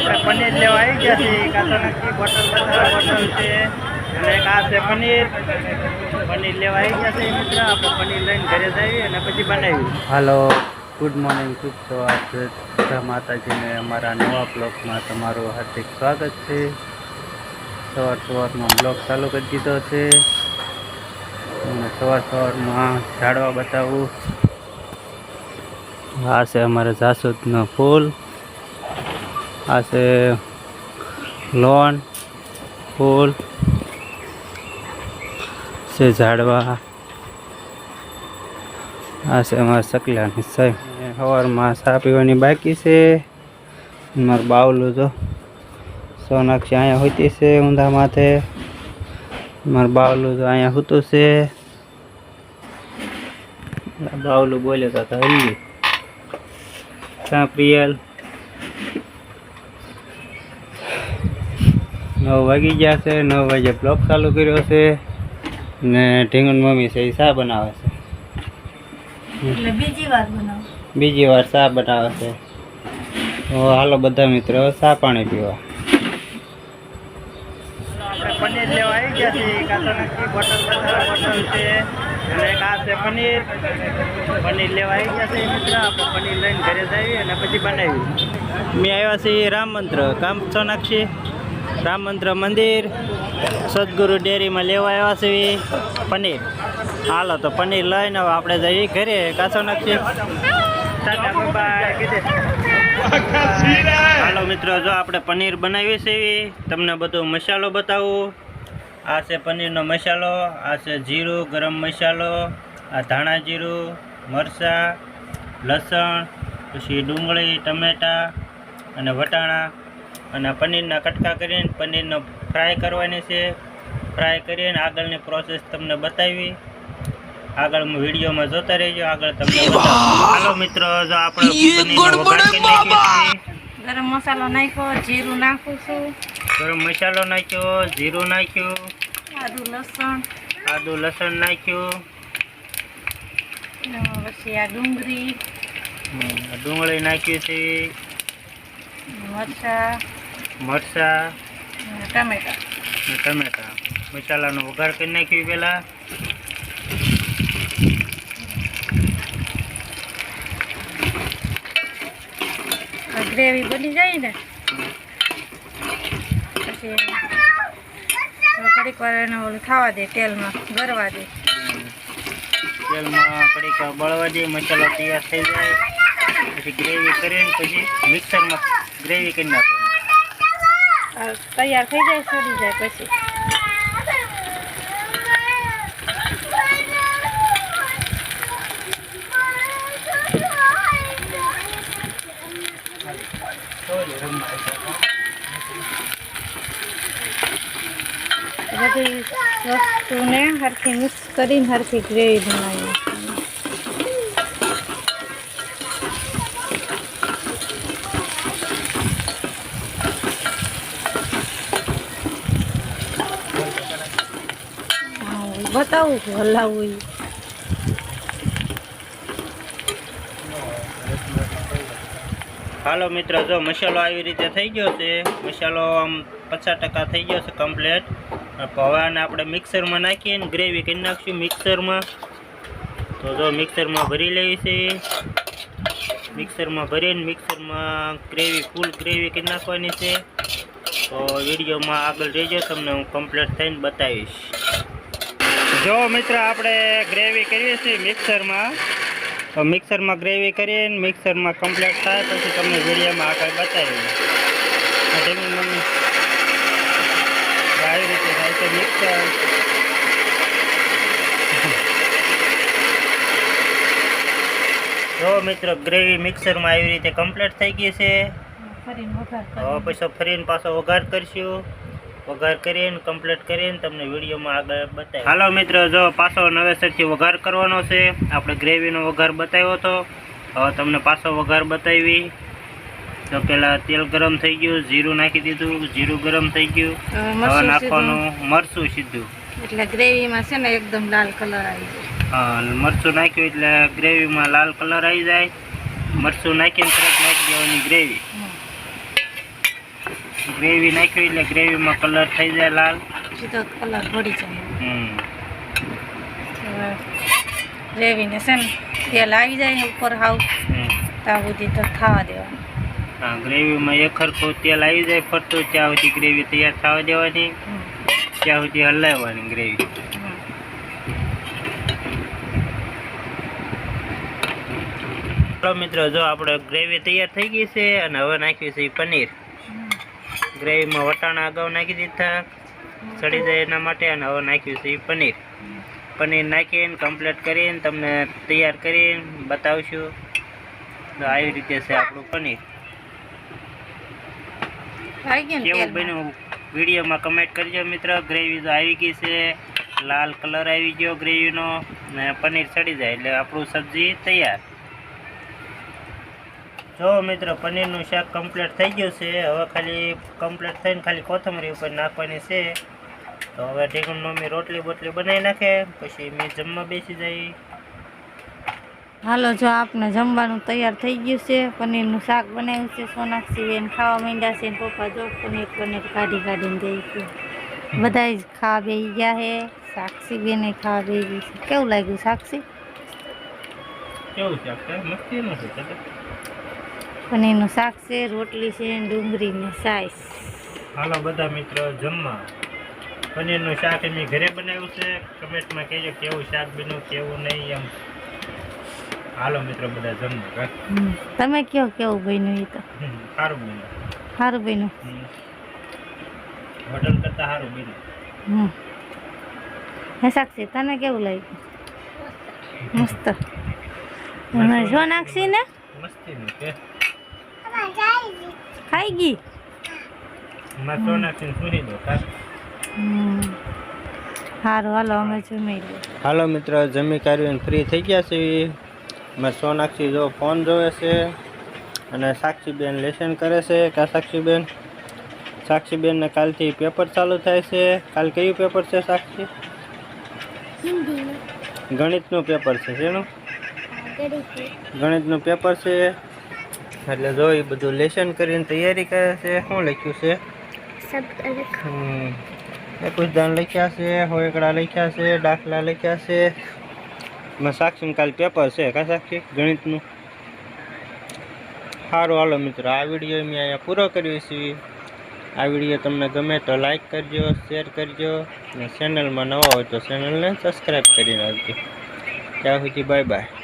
પનીર લેવા આવી ગયા છે. કાચોનાથી બોટલ બોટલ છે અને એક આ છે પનીર લેવા આવી ગયા છે મિત્ર. આપણે પનીર લઈને ઘરે જઈએ અને પછી બનાવી. હાલો, ગુડ મોર્નિંગ, શુભ સવાર માતાજીને અમારા નવા બ્લોગમાં તમારું હાર્દિક સ્વાગત છે. સવારમાં બ્લોગ ચાલુ કરી દીધો છે અને સવારમાં ઝાડવા બતાવું. આ છે અમારે જાસૂદનો ફૂલ, આ છે લોન ફૂલ છે, ઝાડવા આ છે અમારા સકલાની સાહેબ. સવારમાં ચા પીવાની બાકી છે. મારું બાવલું જો સોનાક્ષી અહીંયા હોતી છે ઊંધા માથે. મારું બાવલું જો અહીંયા હોતું છે. બાવલું બોલે તો હલ્યું ક્યાં પ્રિયલ. 9 વાગી ગયા છે. 9 વાગે બ્લોગ ચાલુ કર્યો છે ને ઢીંગણ મમ્મી છે એ ચા બનાવે છે. એટલે બીજી વાર ચા બનાવે છે. તો હાલો બધા મિત્રો ચા પાણી પીવા. આપણે પનીર લેવા આવી ગયા છીએ. કાચોનાથી બોટલ છે અને એક આ છે પનીર લેવા આવી ગયા છે મિત્ર. આપણે પનીર લઈને ઘરે જઈએ અને પછી બનાવી. મેં આવ્યા છીએ રામ મંત્ર કામ સોનાક્ષી રામ મંત્ર મંદિર સદગુરુ ડેરીમાં લેવા આવ્યા છે પનીર. હાલો તો પનીર લઈને હવે આપણે જઈએ ઘરે. કાચો નાખીએ. હાલો મિત્રો, જો આપણે પનીર બનાવીએ છીએ. તમને બધો મસાલો બતાવું. આ છે પનીરનો મસાલો, આ છે જીરું, ગરમ મસાલો, આ ધાણા જીરું, મરચાં, લસણ, પછી ડુંગળી, ટમેટાં અને વટાણા અને પનીરના કટકા કરીને પનીરનો ફ્રાય કરવાની છે. ફ્રાય કરીને આગળની પ્રોસેસ તમને બતાવી. આગળ વિડીયોમાં જોતા રહેજો, આગળ તમને બતાવું. હાલો મિત્રો, જો આપણે પનીરનો વઘાર કરી નાખીએ. ગરમ મસાલો નાખ્યો, જીરું નાખું છું, ગરમ મસાલો નાખ્યો, જીરું નાખ્યું, આદુ લસણ નાખ્યું, પછી આ ડુંગળી નાખી છે, મરચાં, ટમેટા. મસાલાનો વઘાર કરી નાખ્યું પેલા. ગ્રેવી બની જાય ને પછી ઘડીક વાર એને ઓલું થવા દે, તેલમાં ગરવા દે. તેલમાં ઘડીક બળવા દે, મસાલો તૈયાર થઈ જાય પછી ગ્રેવી કરીને પછી મિક્સરમાં ગ્રેવી કરી નાખવાની. તૈયાર થઈ જાય, છોડી જાય પછી બધી વસ્તુને હરખી મિક્સ કરીને હરખી ગ્રેવી બનાવી. બતાવું છું હલાવું. હાલો મિત્રો, જો મસાલો આવી રીતે થઈ ગયો છે. મસાલો આમ 50% થઈ ગયો છે કમ્પ્લીટ. હવે આને આપણે મિક્સરમાં નાખીને ગ્રેવી કરી નાખીશું મિક્સરમાં. તો જો મિક્સરમાં ભરી લેવી છે. મિક્સરમાં ભરીને મિક્સરમાં ફૂલ ગ્રેવી કરી નાખવાની છે. તો વિડીયોમાં આગળ રહેજો, તમને હું કમ્પ્લીટ થઈને બતાવીશ. જો મિત્ર, આપણે ગ્રેવી કરીએ છીએ મિક્સરમાં. તો મિક્સરમાં ગ્રેવી કરીને મિક્સરમાં કમ્પ્લીટ થાય પછી તમને વિડીયોમાં આગળ બતાવી. આવી રીતે થાય છે મિક્સર. જો મિત્રો, ગ્રેવી મિક્સરમાં આવી રીતે કમ્પ્લીટ થઈ ગઈ છે. હવે પછી ફરીને પાછો વઘાર કરશું. વઘાર કરીને કમ્પ્લીટ કરીને તમને વિડીયોમાં આગળ બતાવી. હાલો મિત્રો, જો પાછો નવેસરથી વઘાર કરવાનો છે. આપણે ગ્રેવીનો વઘાર બતાવ્યો હતો, હવે તમને પાછો વઘાર બતાવી. તો પેલા તેલ ગરમ થઈ ગયું, જીરું નાખી દીધું, જીરું ગરમ થઈ ગયું. હવે નાખવાનું મરચું સીધું, એટલે ગ્રેવીમાં છે ને એકદમ લાલ કલર આવી જાય. હા, મરચું નાખ્યું એટલે ગ્રેવીમાં લાલ કલર આવી જાય. મરચું નાખીને તરત નાખી દેવાની ગ્રેવી. ગ્રેવી નાખી એટલે ગ્રેવીમાં કલર થઈ જાય લાલ. સીધો કલર પડી જાય. હમ ગ્રેવીને છે ને તેલ આવી જાય ઉપર હાવ ત્યાં સુધી તો ખાવા દેવાનું. હા, ગ્રેવીમાં એક સરખું તેલ આવી જાય ફરતું ત્યાં સુધી ગ્રેવી તૈયાર થવા દેવાની, ત્યાં સુધી હલાવવાની ગ્રેવી. ચાલો મિત્રો, જો આપણે ગ્રેવી તૈયાર થઈ ગઈ છે અને હવે નાખ્યું છે પનીર. ગ્રેવીમાં વટાણા અગાઉ નાખી દીધા સડી જાય એના માટે, અને હવે નાખ્યું છે પનીર. પનીર નાખીને કમ્પ્લીટ કરીને તમને તૈયાર કરીને બતાવશું. તો આવી રીતે છે આપણું પનીર. કેવું બન્યું વિડીયોમાં કમેન્ટ કરજો મિત્રો. ગ્રેવી તો આવી ગઈ છે, લાલ કલર આવી ગયો ગ્રેવીનો, ને પનીર સડી જાય એટલે આપણું સબ્જી તૈયાર. જો મિત્રો, પનીરનું શાક કમ્પ્લીટ થઈ ગયું છે. હવે ખાલી કમ્પ્લીટ થઈને ખાલી કોથમરી ઉપર નાખવાની છે. તો હવે ઢીંગણનો મેં રોટલી બોટલી બનાવી નાખે, પછી મેં જમવા બેસી જાય. હાલો, જો આપણે જમવાનું તૈયાર થઈ ગયું છે. પનીરનું શાક બનાવ્યું છે. સોનાક્ષી બેન ખાવા માંડ્યા છે. પપ્પા જો પનીર કાઢીને દે છે. બધા જ ખાવા બેસી ગયા છે. સાક્ષી બેને ખાવા બેસી ગઈ છે. કેવું લાગ્યું સાક્ષી? કેવું શાક છે? મસ્તીનું છે. પનીરનું શાક છે, રોટલી છે, ડુંગળી ને સાઈસ. હાલો બધા મિત્રો જમવા. પનીરનું શાક મેં ઘરે બનાવ્યું છે. કમેન્ટમાં કહેજો કેવું શાક બન્યું, કેવું નહીં એમ. હાલો મિત્રો બધા જમવા. તમે કયો કેવું બન્યું? એ તો સારું બન્યું. સારું બન્યું. હોટલ કરતાં સારું બન્યું. હે સાક્ષી, તને કેવું લાગ્યું? મસ્ત. સોનાક્ષી ને મસ્તીનું છે. ખાઈ ગઈ. સોનાક્ષી સુની દો. સારું, હાલો અમે જમી લઈએ. હાલો મિત્રો, જમી કરીને ફ્રી થઈ ગયા છે. મેં સોનાક્ષી જો ફોન જોવે છે અને સાક્ષીબેન લેસન કરે છે. કા સાક્ષીબેન? સાક્ષીબેનને કાલથી પેપર ચાલુ થાય છે. કાલ કયું પેપર છે સાક્ષી? ગણિતનું પેપર છે. શેનું? ગણિતનું પેપર છે. એટલે જો એ બધું લેસન કરીને તૈયારી કરે છે. શું લખ્યું છે? એકુશદાન લખ્યા છે, હોયકડા લખ્યા છે, દાખલા લખ્યા છે. મેં સાક્ષીને કાલ પેપર છે. કા સાક્ષી? ગણિતનું. સારું, હાલો મિત્રો, આ વિડીયો મેં અહીંયા પૂરો કર્યો છે. આ વિડીયો તમને ગમે તો લાઈક કરજો, શેર કરજો, અને ચેનલમાં નવા હોય તો ચેનલને સબસ્ક્રાઈબ કરી નાખજો. ત્યાં સુધી બાય બાય.